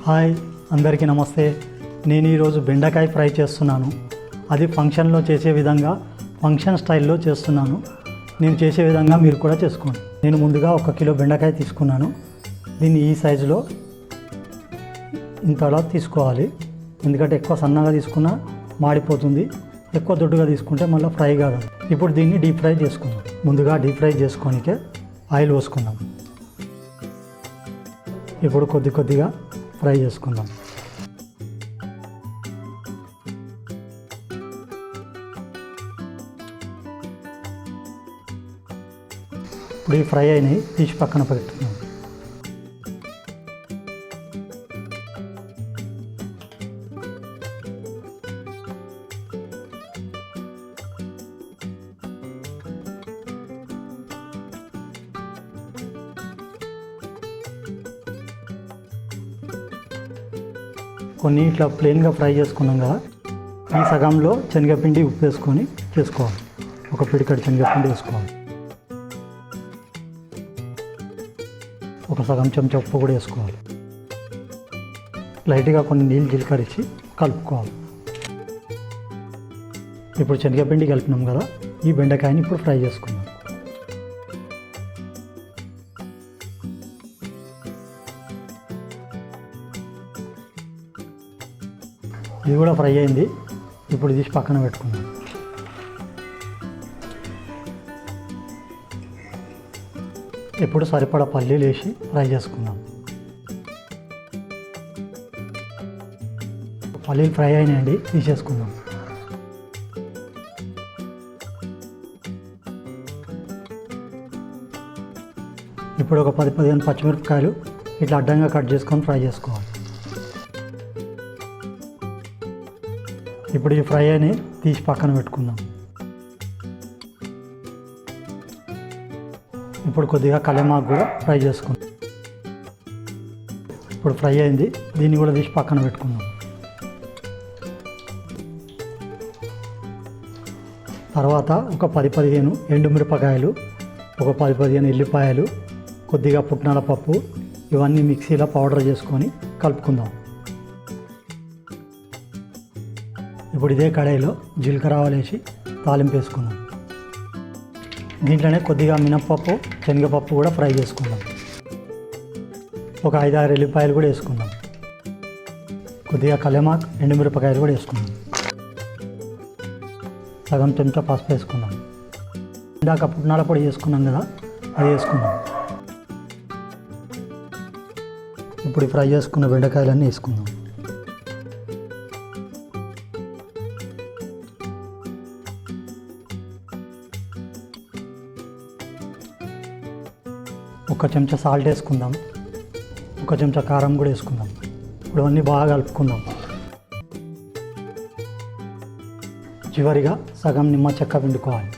Hi అందరికీ నమస్తే. నేను ఈరోజు బెండకాయ ఫ్రై చేస్తున్నాను. అది ఫంక్షన్లో చేసే విధంగా ఫంక్షన్ స్టైల్లో చేస్తున్నాను. నేను చేసే విధంగా మీరు కూడా చేసుకోండి. నేను ముందుగా 1 కిలో బెండకాయ తీసుకున్నాను. దీన్ని ఈ సైజులో ఇంతలా తీసుకోవాలి. ఎందుకంటే ఎక్కువ సన్నగా తీసుకున్నా మాడిపోతుంది, ఎక్కువ దొడ్డుగా తీసుకుంటే మళ్ళీ ఫ్రై కాదు. ఇప్పుడు దీన్ని డీప్ ఫ్రై చేసుకుందాం. ముందుగా డీప్ ఫ్రై చేసుకోనికే ఆయిల్ పోసుకుందాం. ఇప్పుడు కొద్దిగా ఫ్రై చేసుకుందాం. ఇప్పుడు ఈ ఫ్రై అయినాయి తీసి పక్కన పెట్టుకుందాం. కొన్ని ఇట్లా ప్లెయిన్గా ఫ్రై చేసుకున్నాం కదా, ఈ సగంలో శనగపిండి ఉప్పు వేసుకొని చేసుకోవాలి. ఒక పిడికడి శనగపిండి వేసుకోవాలి. ఒక సగం చెంచా ఉప్పు కూడా వేసుకోవాలి. లైట్గా కొన్ని నీళ్ళు జీలకరించి కలుపుకోవాలి. ఇప్పుడు శనగపిండి కలిపినాం కదా, ఈ బెండకాయని ఇప్పుడు ఫ్రై చేసుకుందాం. ఇది కూడా ఫ్రై అయింది. ఇప్పుడు తీసి పక్కన పెట్టుకుందాం. ఇప్పుడు సరిపడా పల్లీలు వేసి ఫ్రై చేసుకుందాం. పల్లీలు ఫ్రై అయినాయండి, తీసేసుకుందాం. ఇప్పుడు ఒక 10-15 పచ్చిమిరపకాయలు ఇట్లా అడ్డంగా కట్ చేసుకొని ఫ్రై చేసుకోవాలి. ఇప్పుడు ఈ ఫ్రై అని తీసి పక్కన పెట్టుకుందాం. ఇప్పుడు కొద్దిగా కలెమాకు కూడా ఫ్రై చేసుకుందాం. ఇప్పుడు ఫ్రై అయింది, దీన్ని కూడా తీసి పక్కన పెట్టుకుందాం. తర్వాత ఒక 10-15 ఎండుమిరపకాయలు, ఒక 10-15 ఎల్లిపాయలు, కొద్దిగా పుట్నాల పప్పు, ఇవన్నీ మిక్సీలో పౌడర్ చేసుకొని కలుపుకుందాం. ఇప్పుడు ఇదే కడాయిలో జీలకర్ర ఆవాలు వేసి తాలింపు వేసుకుందాం. దీంట్లోనే కొద్దిగా మినప్పప్పు, శనగపప్పు కూడా ఫ్రై చేసుకుందాం. ఒక 5-6 ఎల్లిపాయలు కూడా వేసుకుందాం. కొద్దిగా కలెమాకు, ఎండుమిరపకాయలు కూడా వేసుకుందాం. సగం చెంచా పసుపు వేసుకుందాం. ఇందాక పుట్నాల పొడి వేసుకున్నాం కదా, అది వేసుకుందాం. ఇప్పుడు ఫ్రై చేసుకున్న బెండకాయలన్నీ వేసుకుందాం. ఒక చెంచా సాల్ట్ వేసుకుందాం. ఒక చెంచా కారం కూడా వేసుకుందాం. ఇప్పుడు అన్నీ బాగా కలుపుకుందాం. చివరిగా సగం నిమ్మ చెక్క పిండుకోవాలి.